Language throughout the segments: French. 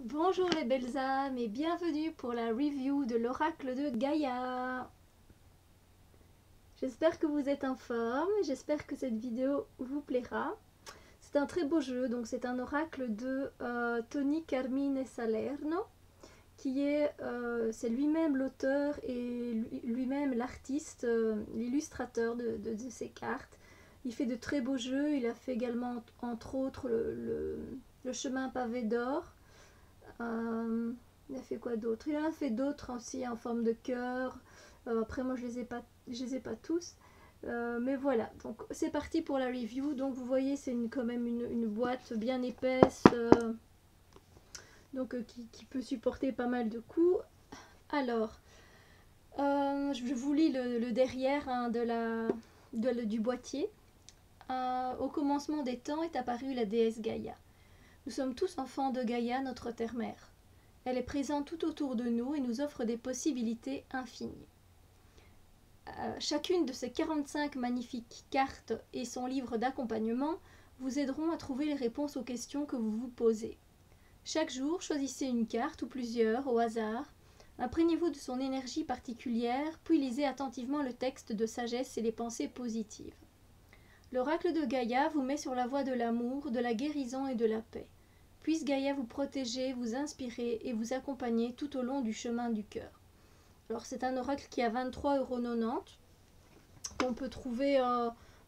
Bonjour les belles âmes et bienvenue pour la review de l'oracle de Gaïa. J'espère que vous êtes en forme, j'espère que cette vidéo vous plaira. C'est un très beau jeu, donc c'est un oracle de Tony Carmine Salerno, qui est, c'est lui-même l'auteur et lui-même l'artiste, l'illustrateur de ces cartes. Il fait de très beaux jeux, il a fait également entre autres le chemin pavé d'or. Il a fait quoi d'autre? Il en a fait d'autres aussi en forme de cœur. Après moi je les ai pas tous. Mais voilà, donc c'est parti pour la review. Donc vous voyez c'est quand même une boîte bien épaisse, donc qui peut supporter pas mal de coups. Alors, je vous lis le derrière hein, du boîtier. Au commencement des temps est apparue la déesse Gaïa. Nous sommes tous enfants de Gaïa, notre terre-mère. Elle est présente tout autour de nous et nous offre des possibilités infinies. Chacune de ces 45 magnifiques cartes et son livre d'accompagnement vous aideront à trouver les réponses aux questions que vous vous posez. Chaque jour, choisissez une carte ou plusieurs au hasard, imprégnez-vous de son énergie particulière, puis lisez attentivement le texte de sagesse et les pensées positives. L'oracle de Gaïa vous met sur la voie de l'amour, de la guérison et de la paix. Puisse Gaïa vous protéger, vous inspirer et vous accompagner tout au long du chemin du cœur. Alors c'est un oracle qui a 23,90 €, qu'on peut trouver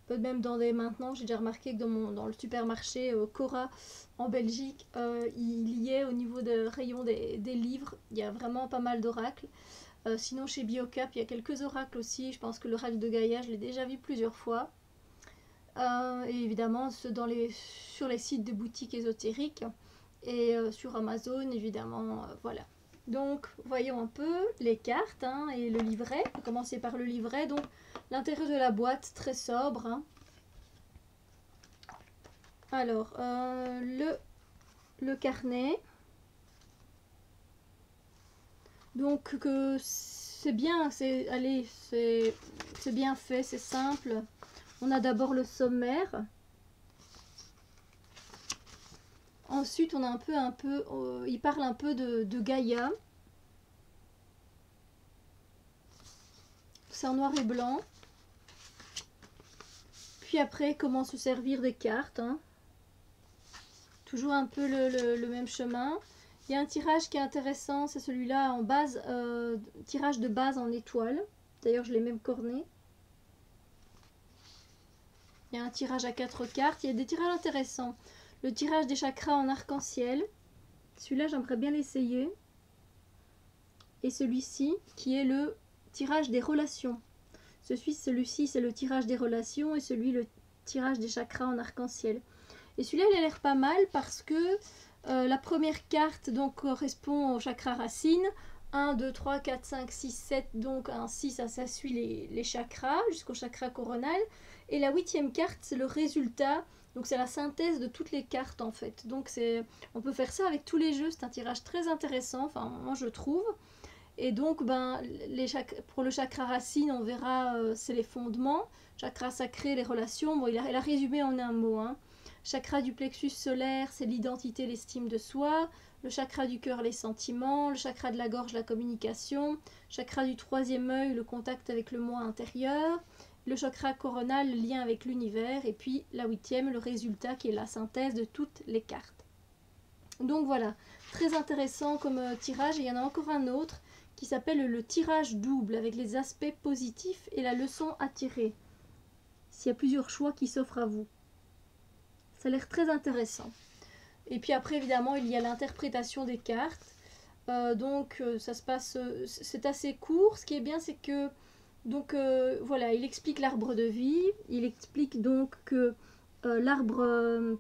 même dans des... Maintenant, j'ai déjà remarqué que dans le supermarché Cora en Belgique, il y est au niveau des rayons des livres, il y a vraiment pas mal d'oracles. Sinon chez Biocap, il y a quelques oracles aussi, je pense que l'oracle de Gaïa, je l'ai déjà vu plusieurs fois. Et évidemment sur les sites de boutiques ésotériques et sur Amazon évidemment, voilà. Donc voyons un peu les cartes hein, et le livret. On va commencer par le livret. Donc l'intérieur de la boîte très sobre hein. Alors le carnet, donc c'est bien, c'est bien fait, c'est simple. On a d'abord le sommaire. Ensuite, on a il parle un peu de Gaïa. C'est en noir et blanc. Puis après, comment se servir des cartes. Hein. Toujours un peu le même chemin. Il y a un tirage qui est intéressant, c'est celui-là en base, tirage de base en étoile. D'ailleurs, je l'ai même corné. Il y a un tirage à 4 cartes. Il y a des tirages intéressants. Le tirage des chakras en arc-en-ciel. Celui-là, j'aimerais bien l'essayer. Et celui-ci, qui est le tirage des relations. Celui-ci, c'est le tirage des relations et celui, le tirage des chakras en arc-en-ciel. Et celui-là, il a l'air pas mal parce que la première carte donc, correspond au chakra racine. 1, 2, 3, 4, 5, 6, 7. Donc un 6, ça suit les chakras jusqu'au chakra coronal. Et la 8e carte, c'est le résultat. Donc c'est la synthèse de toutes les cartes en fait. Donc on peut faire ça avec tous les jeux. C'est un tirage très intéressant. Enfin, moi je trouve. Et donc, pour le chakra racine, on verra, c'est les fondements. Chakra sacré, les relations. Bon, elle a résumé en un mot. Hein. Chakra du plexus solaire, c'est l'identité, l'estime de soi. Le chakra du cœur, les sentiments. Le chakra de la gorge, la communication. Chakra du 3e œil, le contact avec le moi intérieur. Le chakra coronal, le lien avec l'univers. Et puis la 8e, le résultat qui est la synthèse de toutes les cartes. Donc voilà, très intéressant comme tirage. Et il y en a encore un autre qui s'appelle le tirage double avec les aspects positifs et la leçon à tirer. S'il y a plusieurs choix qui s'offrent à vous. Ça a l'air très intéressant. Et puis après, évidemment, il y a l'interprétation des cartes. Ça se passe... c'est assez court. Ce qui est bien, c'est que... Donc, voilà, il explique l'arbre de vie. Il explique donc que l'arbre...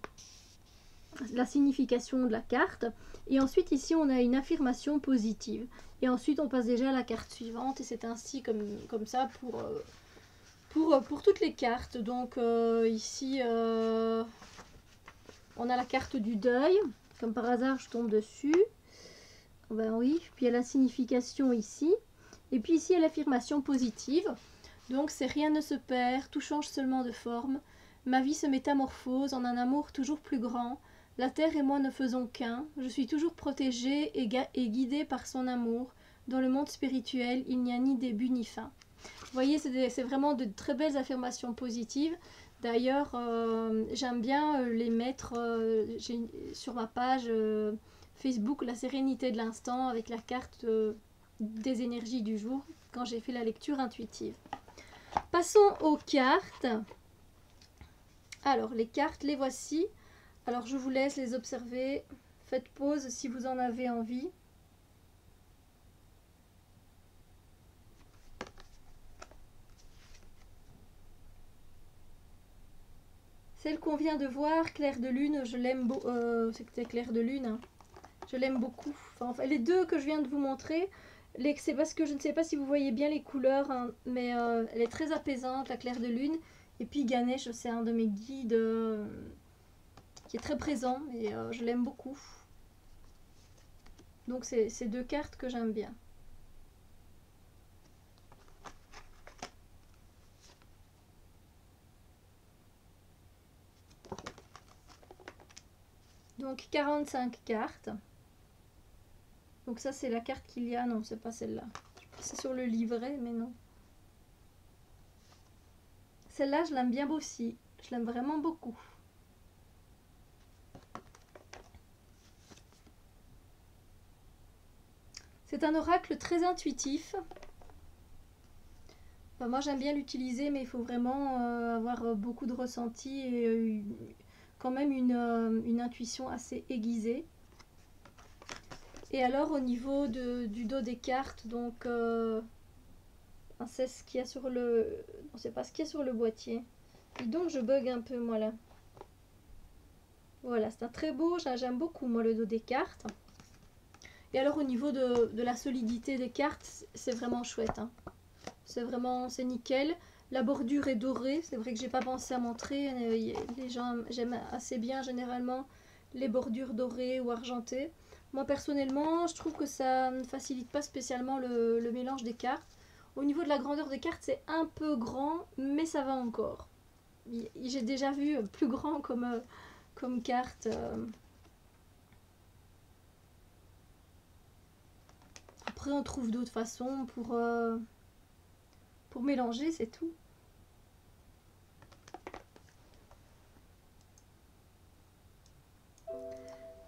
la signification de la carte. Et ensuite, ici, on a une affirmation positive. Et ensuite, on passe déjà à la carte suivante. Et c'est ainsi comme ça pour toutes les cartes. Donc, ici, on a la carte du deuil. Comme par hasard, je tombe dessus. Ben oui. Puis, il y a la signification ici. Et puis, ici, il y a l'affirmation positive. Donc, c'est rien ne se perd, tout change seulement de forme. Ma vie se métamorphose en un amour toujours plus grand. La terre et moi ne faisons qu'un. Je suis toujours protégée et guidée par son amour. Dans le monde spirituel, il n'y a ni début ni fin. Vous voyez, c'est vraiment de très belles affirmations positives. D'ailleurs, j'aime bien les mettre sur ma page Facebook, la sérénité de l'instant, avec la carte des énergies du jour, quand j'ai fait la lecture intuitive. Passons aux cartes. Alors, les cartes, les voici. Alors, je vous laisse les observer. Faites pause si vous en avez envie. Celle qu'on vient de voir, Clair de Lune, je l'aime beaucoup. C'était Clair de Lune. Hein. Je l'aime beaucoup. Enfin, les deux que je viens de vous montrer, c'est parce que je ne sais pas si vous voyez bien les couleurs, hein, mais elle est très apaisante, la Clair de Lune. Et puis Ganesh, c'est un de mes guides qui est très présent et je l'aime beaucoup. Donc c'est deux cartes que j'aime bien. Donc 45 cartes. Donc ça c'est la carte qu'il y a. Non, c'est pas celle-là. C'est sur le livret, mais non. Celle-là, je l'aime bien aussi. Je l'aime vraiment beaucoup. C'est un oracle très intuitif. Enfin, moi j'aime bien l'utiliser, mais il faut vraiment avoir beaucoup de ressenti et quand même une intuition assez aiguisée. Et alors au niveau du dos des cartes, donc c'est ce qu'il y a sur le... Non, c'est pas ce qu'il y a sur le boîtier. Et donc je bug un peu moi là. Voilà, c'est un très beau, j'aime beaucoup moi le dos des cartes. Et alors au niveau de la solidité des cartes, c'est vraiment chouette. Hein. C'est nickel. La bordure est dorée, c'est vrai que j'ai pas pensé à montrer. Les gens j'aime assez bien généralement les bordures dorées ou argentées. Moi personnellement, je trouve que ça ne facilite pas spécialement le mélange des cartes. Au niveau de la grandeur des cartes, c'est un peu grand, mais ça va encore. J'ai déjà vu plus grand comme carte. Après, on trouve d'autres façons pour mélanger, c'est tout.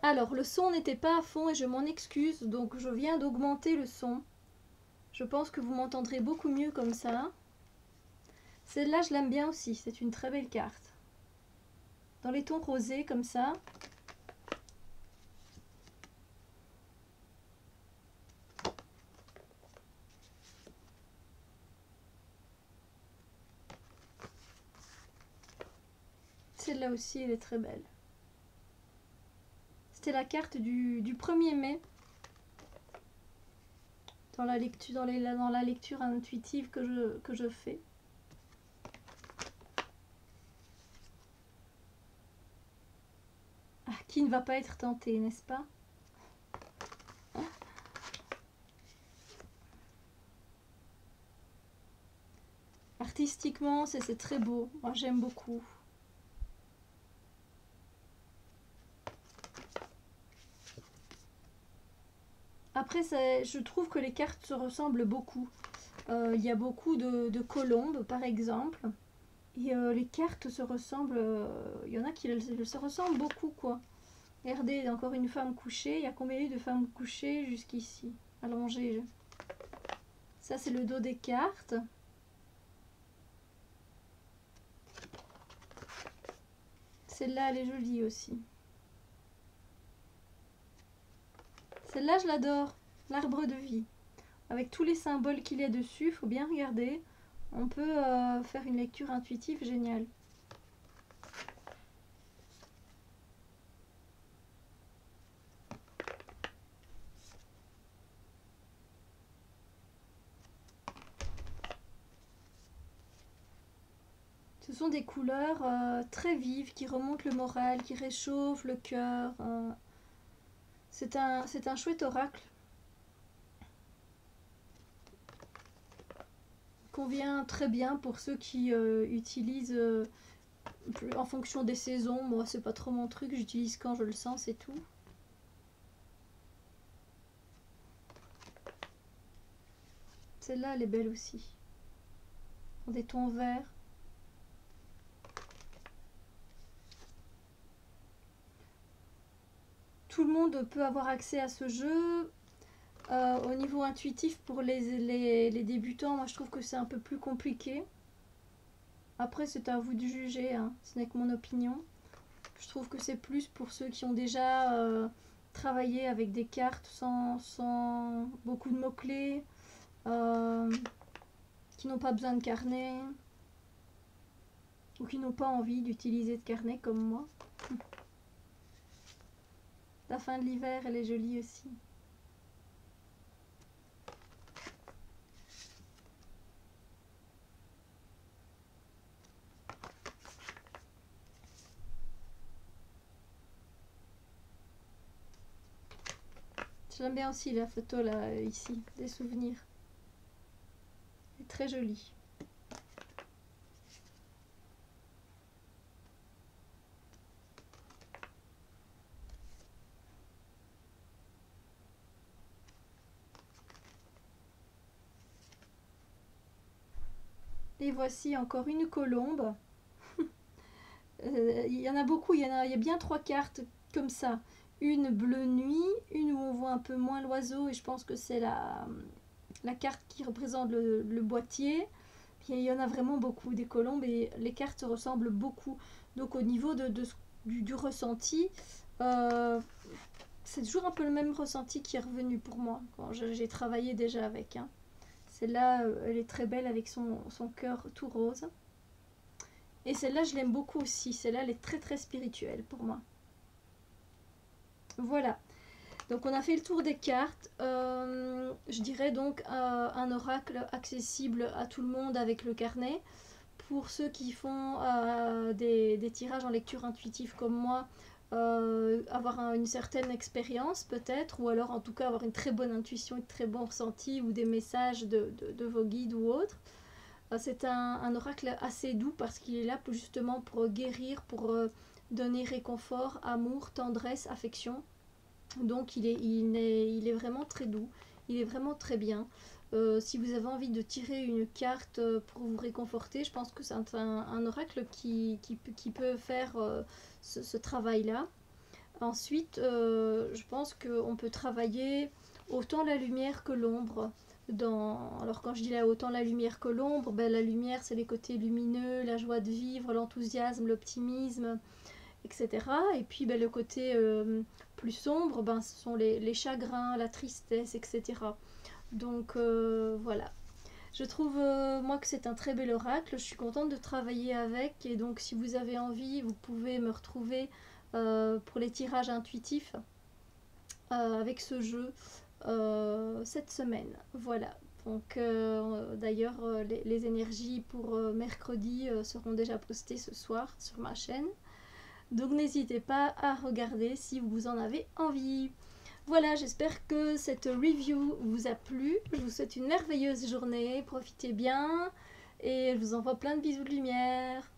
Alors, le son n'était pas à fond et je m'en excuse, donc je viens d'augmenter le son. Je pense que vous m'entendrez beaucoup mieux comme ça. Celle-là, je l'aime bien aussi, c'est une très belle carte. Dans les tons rosés, comme ça. Celle-là aussi, elle est très belle. C'était la carte du 1er mai. Dans la lecture intuitive que je fais. Ah, qui ne va pas être tenté, n'est-ce pas? Artistiquement, c'est très beau. Moi, j'aime beaucoup. Après, je trouve que les cartes se ressemblent beaucoup. Il y a beaucoup de colombes, par exemple. Et les cartes se ressemblent. Il y en a qui se ressemblent beaucoup, quoi. Regardez, encore une femme couchée. Il y a combien de femmes couchées jusqu'ici? Allongées. Ça, c'est le dos des cartes. Celle-là, elle est jolie aussi. Celle-là, je l'adore. L'arbre de vie. Avec tous les symboles qu'il y a dessus, il faut bien regarder. On peut faire une lecture intuitive géniale. Ce sont des couleurs très vives qui remontent le moral, qui réchauffent le cœur. C'est un chouette oracle. Convient très bien pour ceux qui utilisent en fonction des saisons. Moi, c'est pas trop mon truc, j'utilise quand je le sens, c'est tout. Celle-là, elle est belle aussi. Des tons verts. Tout le monde peut avoir accès à ce jeu. Au niveau intuitif, pour les débutants, moi je trouve que c'est un peu plus compliqué. Après, c'est à vous de juger, hein. Ce n'est que mon opinion. Je trouve que c'est plus pour ceux qui ont déjà travaillé avec des cartes sans beaucoup de mots-clés, qui n'ont pas besoin de carnet, ou qui n'ont pas envie d'utiliser de carnet comme moi. La fin de l'hiver, elle est jolie aussi. J'aime bien aussi la photo là, ici, des souvenirs. Elle est très jolie. Et voici encore une colombe. Il y en a beaucoup, il y a bien 3 cartes comme ça. Une bleue nuit, une où on voit un peu moins l'oiseau et je pense que c'est la carte qui représente le boîtier. Puis il y en a vraiment beaucoup des colombes et les cartes se ressemblent beaucoup. Donc au niveau du ressenti, c'est toujours un peu le même ressenti qui est revenu pour moi quand j'ai travaillé déjà avec. Hein. Celle-là, elle est très belle avec son cœur tout rose. Et celle-là, je l'aime beaucoup aussi. Celle-là, elle est très très spirituelle pour moi. Voilà. Donc on a fait le tour des cartes. Je dirais donc un oracle accessible à tout le monde avec le carnet. Pour ceux qui font des tirages en lecture intuitive comme moi, avoir une certaine expérience peut-être, ou alors en tout cas avoir une très bonne intuition, un très bon ressenti ou des messages de vos guides ou autres. C'est un oracle assez doux parce qu'il est là justement pour guérir, pour donner réconfort, amour, tendresse, affection. Donc il est vraiment très doux, il est vraiment très bien. Si vous avez envie de tirer une carte pour vous réconforter, je pense que c'est un oracle qui peut faire ce travail-là. Ensuite, je pense qu'on peut travailler autant la lumière que l'ombre. Alors quand je dis là autant la lumière que l'ombre, ben, la lumière c'est les côtés lumineux, la joie de vivre, l'enthousiasme, l'optimisme, etc. Et puis ben, le côté plus sombre, ben, ce sont les chagrins, la tristesse, etc. Donc voilà. Je trouve moi que c'est un très bel oracle, je suis contente de travailler avec et donc si vous avez envie, vous pouvez me retrouver pour les tirages intuitifs avec ce jeu cette semaine. Voilà. Donc d'ailleurs les énergies pour mercredi seront déjà postées ce soir sur ma chaîne. Donc n'hésitez pas à regarder si vous en avez envie. Voilà, j'espère que cette review vous a plu. Je vous souhaite une merveilleuse journée, profitez bien et je vous envoie plein de bisous de lumière.